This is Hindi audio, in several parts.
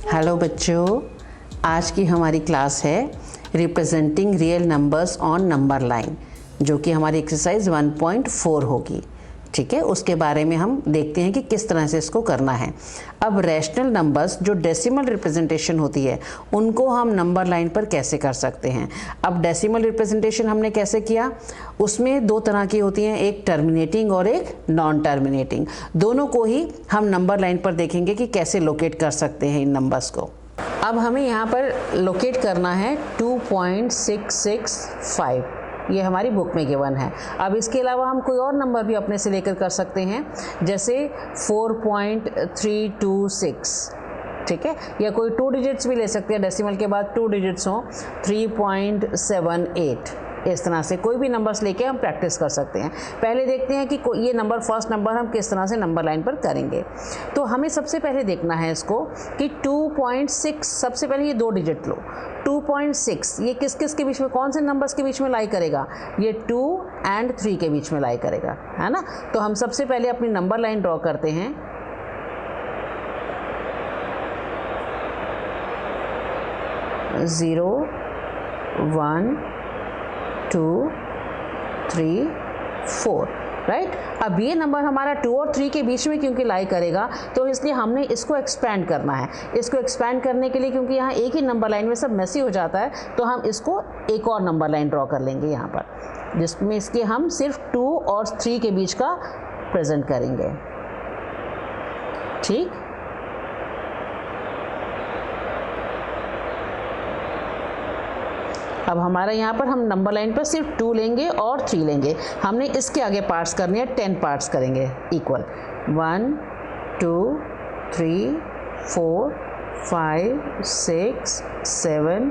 हेलो बच्चों, आज की हमारी क्लास है representing real numbers on number line, जो कि हमारी एक्सरसाइज 1.4 होगी। ठीक है, उसके बारे में हम देखते हैं कि किस तरह से इसको करना है। अब रैशनल नंबर्स जो डेसिमल रिप्रेजेंटेशन होती है उनको हम नंबर लाइन पर कैसे कर सकते हैं। अब डेसिमल रिप्रेजेंटेशन हमने कैसे किया, उसमें दो तरह की होती हैं, एक टर्मिनेटिंग और एक नॉन टर्मिनेटिंग। दोनों को ही हम नंबर लाइन पर देखेंगे कि कैसे लोकेट कर सकते हैं इन नंबर्स को। अब हमें यहाँ पर लोकेट करना है 2.665, ये हमारी बुक में गिवन है। अब इसके अलावा हम कोई और नंबर भी अपने से लेकर कर सकते हैं, जैसे 4.326, ठीक है, या कोई 2 डिजिट्स भी ले सकते हैं, डेसिमल के बाद 2 डिजिट्स हों, 3.78। इस तरह से कोई भी नंबर्स लेके हम प्रैक्टिस कर सकते हैं। पहले देखते हैं कि ये नंबर, फर्स्ट नंबर हम किस तरह से नंबर लाइन पर करेंगे। तो हमें सबसे पहले देखना है इसको कि 2.6, सबसे पहले ये 2 डिजिट लो। 2.6 ये किस किस के बीच में, कौन से नंबर्स के बीच में लाई करेगा, ये 2 और 3 के बीच में लाई करेगा, है ना। तो हम सबसे पहले अपनी नंबर लाइन ड्रॉ करते हैं। 0 1 2 3 4, राइट। अब ये नंबर हमारा 2 और 3 के बीच में क्योंकि लाई करेगा, तो इसलिए हमने इसको एक्सपैंड करना है। इसको एक्सपैंड करने के लिए, क्योंकि यहाँ एक ही नंबर लाइन में सब मेसी हो जाता है, तो हम इसको एक और नंबर लाइन ड्रॉ कर लेंगे यहाँ पर, जिसमें इसके हम सिर्फ 2 और 3 के बीच का प्रेजेंट करेंगे। ठीक, अब हमारा यहाँ पर हम नंबर लाइन पर सिर्फ 2 लेंगे और 3 लेंगे। हमने इसके आगे पार्ट्स करने हैं, 10 पार्ट्स करेंगे इक्वल, 1 2 3 4 5 6 7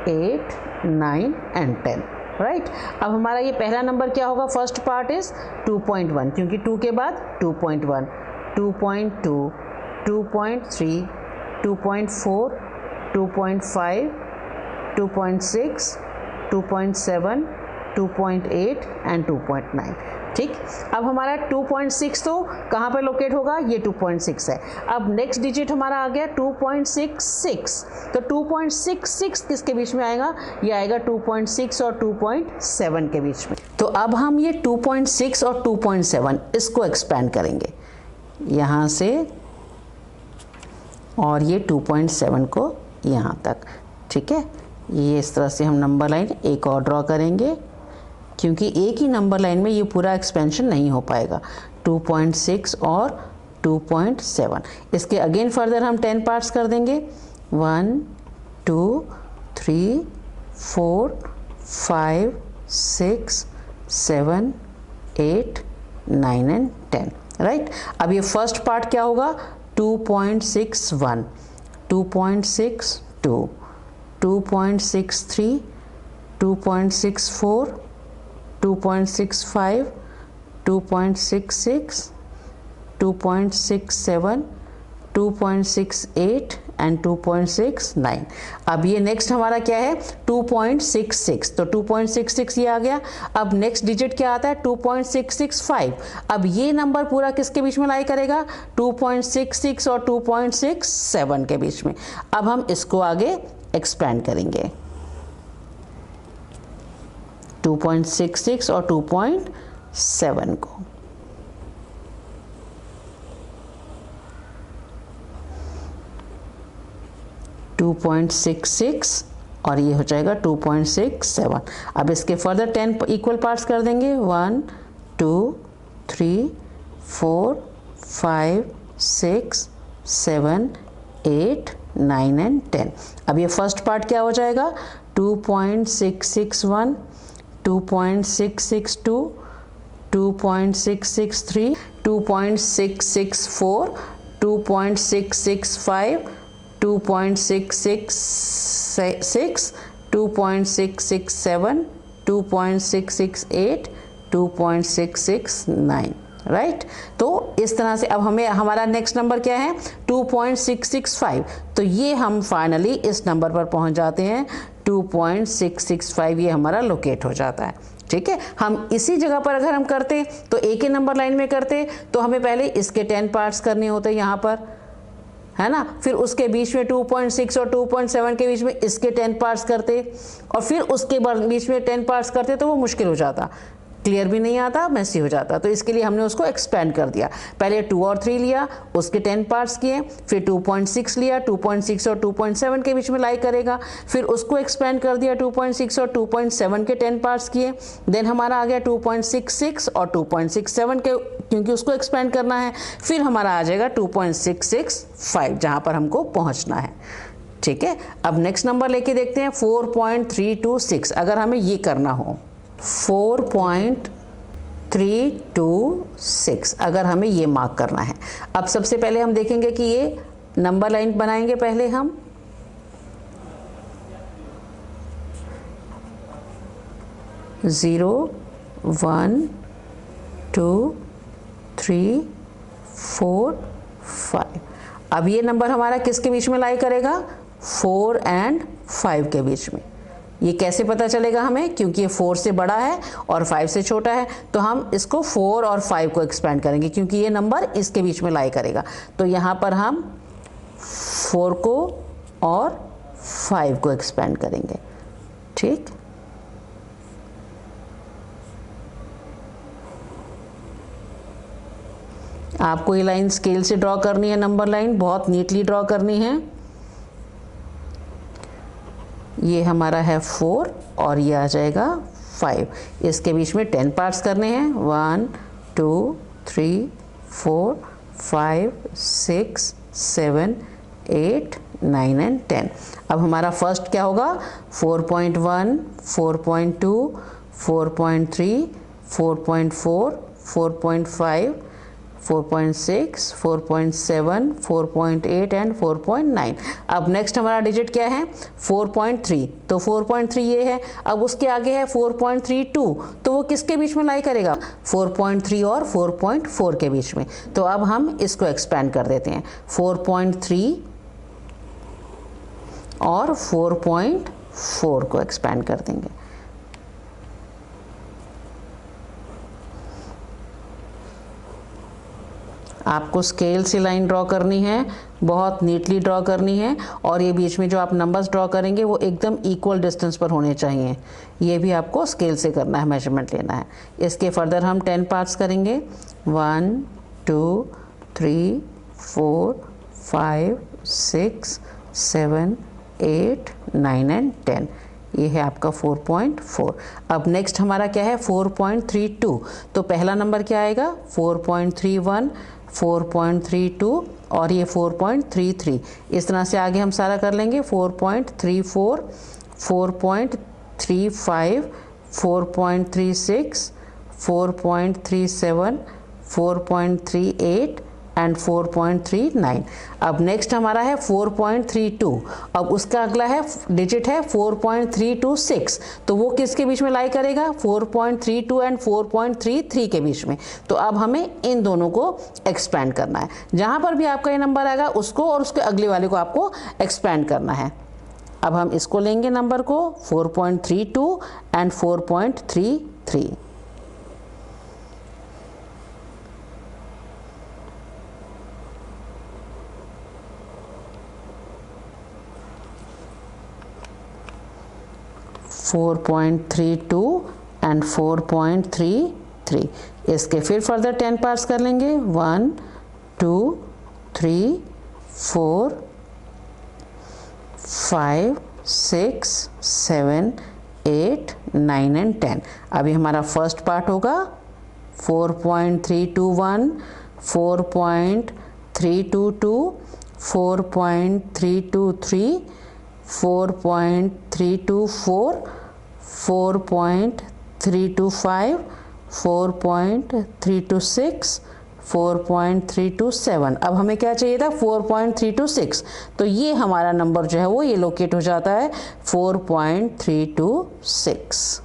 8 9 एंड 10, राइट। अब हमारा ये पहला नंबर क्या होगा, फर्स्ट पार्ट इज 2.1, क्योंकि 2 के बाद 2.1, 2.2, 2.3, 2.4, 2.5, 2.6, 2.7, 2.8 एंड 2.9। ठीक, अब हमारा 2.6 तो कहाँ पर लोकेट होगा, ये 2.6 है। अब नेक्स्ट डिजिट हमारा आ गया 2.66, तो 2.66 किसके बीच में आएगा, ये आएगा 2.6 और 2.7 के बीच में। तो अब हम ये 2.6 और 2.7 इसको एक्सपैंड करेंगे यहाँ से, और ये 2.7 को यहाँ तक। ठीक है, ये इस तरह से हम नंबर लाइन एक और ड्रॉ करेंगे, क्योंकि एक ही नंबर लाइन में ये पूरा एक्सपेंशन नहीं हो पाएगा। 2.6 और 2.7, इसके अगेन फर्दर हम 10 पार्ट्स कर देंगे, 1 2 3 4 5 6 7 8 9 एंड 10, राइट। अब ये फर्स्ट पार्ट क्या होगा, 2.61, 2.62, 2.63, 2.64, 2.65, 2.66, 2.67, 2.68 एंड 2.69। अब ये नेक्स्ट हमारा क्या है, 2.66, तो 2.66 ये आ गया। अब नेक्स्ट डिजिट क्या आता है, 2.665। अब ये नंबर पूरा किसके बीच में लाई करेगा, 2.66 और 2.67 के बीच में। अब हम इसको आगे एक्सपैंड करेंगे, 2.66 और 2.7 को। .66 और ये हो जाएगा 2.67। अब इसके फर्दर 10 इक्वल पार्ट्स कर देंगे, 1 2 3 4 5 6 7 8 9 एंड 10। अब ये फर्स्ट पार्ट क्या हो जाएगा, 2.661, 2.662, 2.663, 2.664, 2.665, 2.666, 2.667, 2.668, 2.669, राइट। तो इस तरह से अब हमें हमारा नेक्स्ट नंबर क्या है, 2.665। तो ये हम फाइनली इस नंबर पर पहुंच जाते हैं, 2.665 ये हमारा लोकेट हो जाता है। ठीक है, हम इसी जगह पर अगर हम करते तो एक ही नंबर लाइन में करते तो हमें पहले इसके 10 पार्ट्स करने होते यहाँ पर, है ना। फिर उसके बीच में 2.6 और 2.7 के बीच में इसके 10 पार्ट्स करते और फिर उसके बीच में 10 पार्ट्स करते तो वो मुश्किल हो जाता, क्लियर भी नहीं आता, मैसी हो जाता। तो इसके लिए हमने उसको एक्सपेंड कर दिया। पहले 2 और 3 लिया, उसके 10 पार्ट्स किए, फिर 2.6 लिया, 2.6 और 2.7 के बीच में लाई करेगा, फिर उसको एक्सपेंड कर दिया 2.6 और 2.7 के 10 पार्ट्स किए। देन हमारा आ गया 2.66 और 2.67 के, क्योंकि उसको एक्सपेंड करना है। फिर हमारा आ जाएगा 2.665 जहाँ पर हमको पहुँचना है। ठीक है, अब नेक्स्ट नंबर लेके देखते हैं 4.326। अगर हमें ये करना हो 4.326 अगर हमें ये मार्क करना है। अब सबसे पहले हम देखेंगे कि ये नंबर लाइन बनाएंगे। पहले हम 0 1 2 3 4 5। अब ये नंबर हमारा किसके बीच में लाई करेगा? 4 और 5 के बीच में। ये कैसे पता चलेगा हमें? क्योंकि ये 4 से बड़ा है और 5 से छोटा है, तो हम इसको 4 और 5 को एक्सपेंड करेंगे क्योंकि ये नंबर इसके बीच में लाई करेगा। तो यहाँ पर हम 4 को और 5 को एक्सपेंड करेंगे। ठीक, आपको ये लाइन स्केल से ड्रॉ करनी है, नंबर लाइन बहुत नीटली ड्रॉ करनी है। ये हमारा है 4 और ये आ जाएगा 5। इसके बीच में 10 पार्ट्स करने हैं। 1 2 3 4 5 6 7 8 9 और 10। अब हमारा फर्स्ट क्या होगा? 4.1 4.2 4.3 4.4 4.5 4.6 4.7 4.8 एंड 4.9। अब नेक्स्ट हमारा डिजिट क्या है? 4.3। तो 4.3 ये है। अब उसके आगे है 4.32, तो वो किसके बीच में लाई करेगा? 4.3 और 4.4 के बीच में। तो अब हम इसको एक्सपेंड कर देते हैं, 4.3 और 4.4 को एक्सपेंड कर देंगे। आपको स्केल से लाइन ड्रॉ करनी है, बहुत नीटली ड्रॉ करनी है, और ये बीच में जो आप नंबर्स ड्रॉ करेंगे वो एकदम इक्वल डिस्टेंस पर होने चाहिए। ये भी आपको स्केल से करना है, मेजरमेंट लेना है। इसके फर्दर हम 10 पार्ट्स करेंगे। 1 2 3 4 5 6 7 8 9 एंड 10। ये है आपका 4.4। अब नेक्स्ट हमारा क्या है? 4.32। तो पहला नंबर क्या आएगा? 4.31 4.32 और ये 4.33। इस तरह से आगे हम सारा कर लेंगे। 4.34 4.35 4.36 4.37 4.38 एंड 4.39। अब नेक्स्ट हमारा है 4.32। अब उसका अगला है डिजिट है 4.326। तो वो किसके बीच में लाई करेगा? 4.32 एंड 4.33 के बीच में। तो अब हमें इन दोनों को एक्सपेंड करना है। जहाँ पर भी आपका ये नंबर आएगा उसको और उसके अगले वाले को आपको एक्सपेंड करना है। अब हम इसको लेंगे नंबर को 4.32 एंड 4.33। 4.32 एंड 4.33। इसके फिर फर्दर 10 पार्ट्स कर लेंगे। 1 2 3 4 5 6 7 8 9 एंड 10। अभी हमारा फर्स्ट पार्ट होगा 4.321 4.322 4.323 4.324 4.325 4.326 4.327। अब हमें क्या चाहिए था? 4.326। तो ये हमारा नंबर जो है वो ये लोकेट हो जाता है 4.326।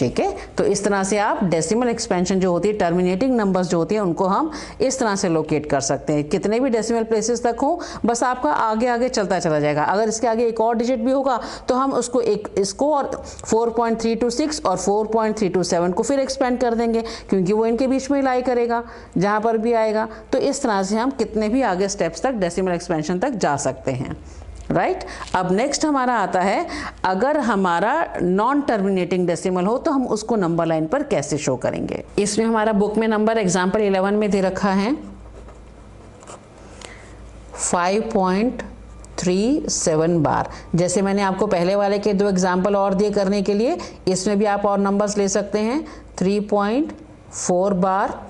ठीक है। तो इस तरह से आप डेसिमल एक्सपेंशन जो होती है, टर्मिनेटिंग नंबर्स जो होती हैं, उनको हम इस तरह से लोकेट कर सकते हैं। कितने भी डेसिमल प्लेसेस तक हो, बस आपका आगे आगे चलता चला जाएगा। अगर इसके आगे एक और डिजिट भी होगा तो हम उसको इसको और 4.326 और 4.327 को फिर एक्सपेंड कर देंगे, क्योंकि वो इनके बीच में लाई करेगा जहाँ पर भी आएगा। तो इस तरह से हम कितने भी आगे स्टेप्स तक डेसिमल एक्सपेंशन तक जा सकते हैं, राइट। अब नेक्स्ट हमारा आता है, अगर हमारा नॉन टर्मिनेटिंग डेसिमल हो तो हम उसको नंबर लाइन पर कैसे शो करेंगे। इसमें हमारा बुक में नंबर एग्जाम्पल 11 में दे रखा है 5.37 बार। जैसे मैंने आपको पहले वाले के 2 एग्जाम्पल और दिए करने के लिए, इसमें भी आप और नंबर्स ले सकते हैं। 3.4 बार,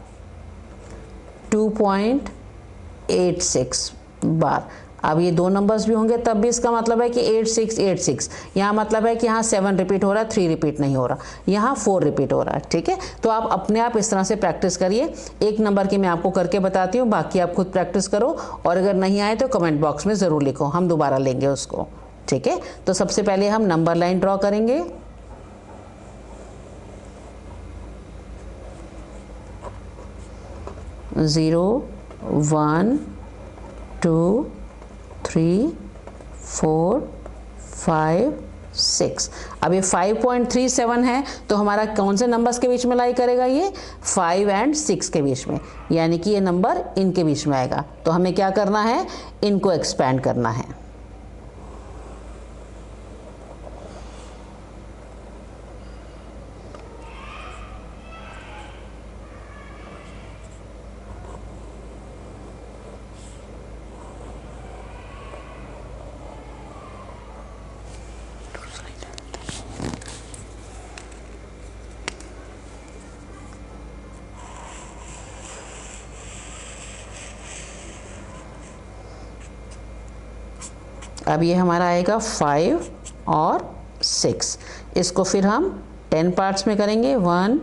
2.86 बार। अब ये 2 नंबर्स भी होंगे तब भी इसका मतलब है कि 8686। यहाँ मतलब है कि यहाँ 7 रिपीट हो रहा है, 3 रिपीट नहीं हो रहा, यहाँ 4 रिपीट हो रहा है, ठीक है। तो आप अपने आप इस तरह से प्रैक्टिस करिए। एक नंबर की मैं आपको करके बताती हूँ, बाकी आप खुद प्रैक्टिस करो, और अगर नहीं आए तो कमेंट बॉक्स में ज़रूर लिखो, हम दोबारा लेंगे उसको, ठीक है। तो सबसे पहले हम नंबर लाइन ड्रॉ करेंगे। ज़ीरो, 1, 2, 3, 4, 5, 6। अब ये 5.37 है तो हमारा कौन से नंबर्स के बीच में लाई करेगा? ये 5 और 6 के बीच में, यानी कि ये नंबर इनके बीच में आएगा। तो हमें क्या करना है? इनको एक्सपेंड करना है। अब ये हमारा आएगा 5 और 6। इसको फिर हम 10 पार्ट्स में करेंगे। 1,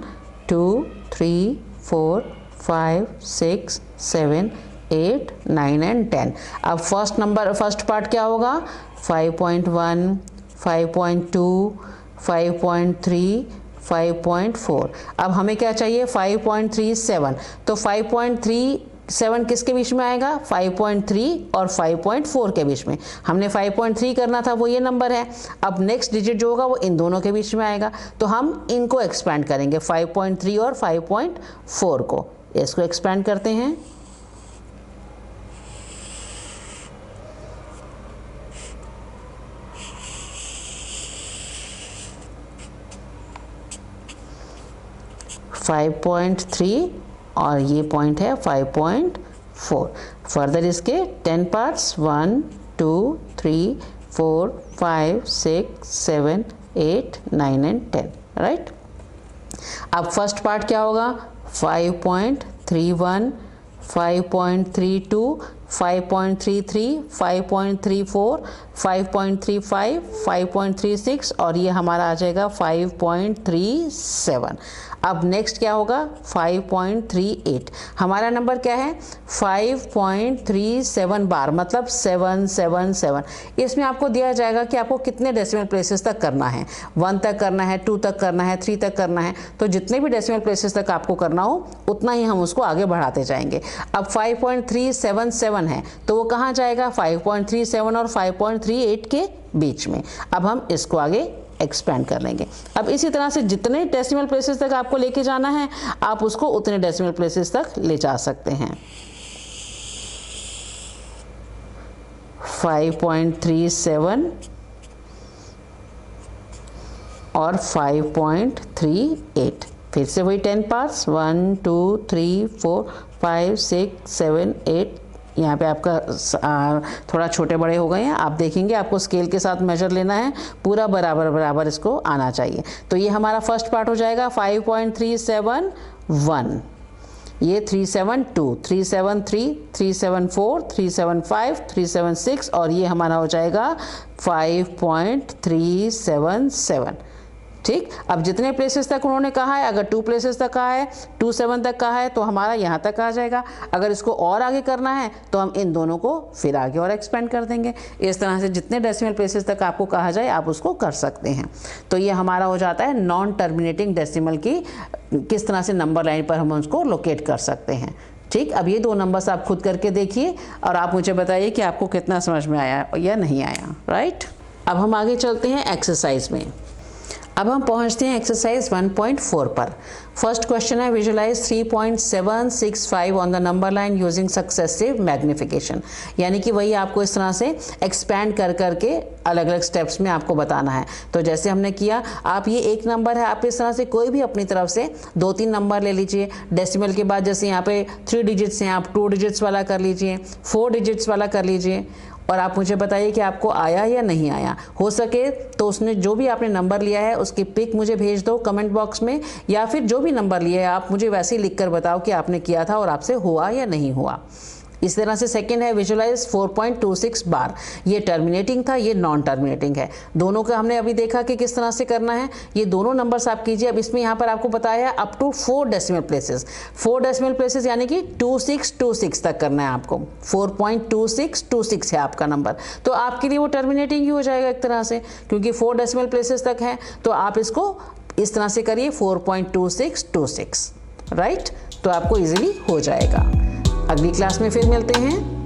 2, 3, 4, 5, 6, 7, 8, 9 एंड 10। अब फर्स्ट पार्ट क्या होगा? 5.1, 5.2, 5.3, 5.4। अब हमें क्या चाहिए? 5.37। तो 5.37 किसके बीच में आएगा? 5.3 और 5.4 के बीच में। हमने 5.3 करना था, वो ये नंबर है। अब नेक्स्ट डिजिट जो होगा वो इन दोनों के बीच में आएगा, तो हम इनको एक्सपेंड करेंगे, 5.3 और 5.4 को। इसको एक्सपेंड करते हैं। .3 और ये पॉइंट है 5.4। फर्दर इसके 10 पार्ट्स, 1, 2, 3, 4, 5, 6, 7, 8, 9 एंड 10, राइट। अब फर्स्ट पार्ट क्या होगा? 5.31, 5.32, 5.33, 5.34, 5.35, 5.36 और ये हमारा आ जाएगा 5.37। अब नेक्स्ट क्या होगा? 5.38। हमारा नंबर क्या है? 5.37 बार, मतलब 777। इसमें आपको दिया जाएगा कि आपको कितने डेसिमल प्लेसेस तक करना है। 1 तक करना है, 2 तक करना है, 3 तक करना है। तो जितने भी डेसिमल प्लेसेस तक आपको करना हो उतना ही हम उसको आगे बढ़ाते जाएंगे। अब 5.377 है तो वो कहाँ जाएगा? 5.37 और 5.38 के बीच में। अब हम इसको आगे एक्सपेंड कर लेंगे। अब इसी तरह से जितने डेसिमल प्लेसेस तक आपको लेके जाना है, आप उसको उतने डेसिमल प्लेसेस तक ले जा सकते हैं। 5.37 और 5.38। फिर से वही 10 पार्ट्स, 1, 2, 3, 4, 5, 6, 7, 8। यहाँ पे आपका थोड़ा छोटे बड़े हो गए हैं, आप देखेंगे आपको स्केल के साथ मेजर लेना है, पूरा बराबर इसको आना चाहिए। तो ये हमारा फर्स्ट पार्ट हो जाएगा 5.371, ये 372, 373, 374, 375, 376 और ये हमारा हो जाएगा 5.377। ठीक, अब जितने प्लेसेस तक उन्होंने कहा है, अगर 2 प्लेसेस तक कहा है, 2 7 तक कहा है, तो हमारा यहाँ तक आ जाएगा। अगर इसको और आगे करना है तो हम इन दोनों को फिर आगे और एक्सपेंड कर देंगे। इस तरह से जितने डेसिमल प्लेसेस तक आपको कहा जाए आप उसको कर सकते हैं। तो ये हमारा हो जाता है नॉन टर्मिनेटिंग डेसिमल की किस तरह से नंबर लाइन पर हम उसको लोकेट कर सकते हैं। ठीक, अब ये 2 नंबर्स आप खुद करके देखिए और आप मुझे बताइए कि आपको कितना समझ में आया या नहीं आया। राइट, अब हम आगे चलते हैं एक्सरसाइज में। अब हम पहुंचते हैं एक्सरसाइज 1.4 पर। फर्स्ट क्वेश्चन है visualise 3.765 on the number line using successive magnification, यानी कि वही आपको इस तरह से एक्सपैंड कर करके अलग अलग स्टेप्स में आपको बताना है। तो जैसे हमने किया, आप ये एक नंबर है, आप इस तरह से कोई भी अपनी तरफ से 2-3 नंबर ले लीजिए। डेसिमल के बाद जैसे यहाँ पे 3 डिजिट्स हैं, आप 2 डिजिट्स वाला कर लीजिए, 4 डिजिट्स वाला कर लीजिए और आप मुझे बताइए कि आपको आया या नहीं आया। हो सके तो उसने जो भी आपने नंबर लिया है उसकी पिक मुझे भेज दो कमेंट बॉक्स में, या फिर जो भी नंबर लिया है आप मुझे वैसे ही लिख कर बताओ कि आपने किया था और आपसे हुआ या नहीं हुआ। इस तरह से सेकंड है विजुलाइज 4.26 बार। ये टर्मिनेटिंग था, ये नॉन टर्मिनेटिंग है। दोनों का हमने अभी देखा कि किस तरह से करना है। ये दोनों नंबर्स आप कीजिए। अब इसमें यहाँ पर आपको बताया up to 4 decimal places, 4 decimal places यानी कि 2626 तक करना है आपको। 4.2626 है आपका नंबर, तो आपके लिए वो टर्मिनेटिंग ही हो जाएगा एक तरह से, क्योंकि 4 डेसिमल प्लेसेस तक है। तो आप इसको इस तरह से करिए 4.2626। राइट, तो आपको इजीली हो जाएगा। अगली क्लास में फिर मिलते हैं।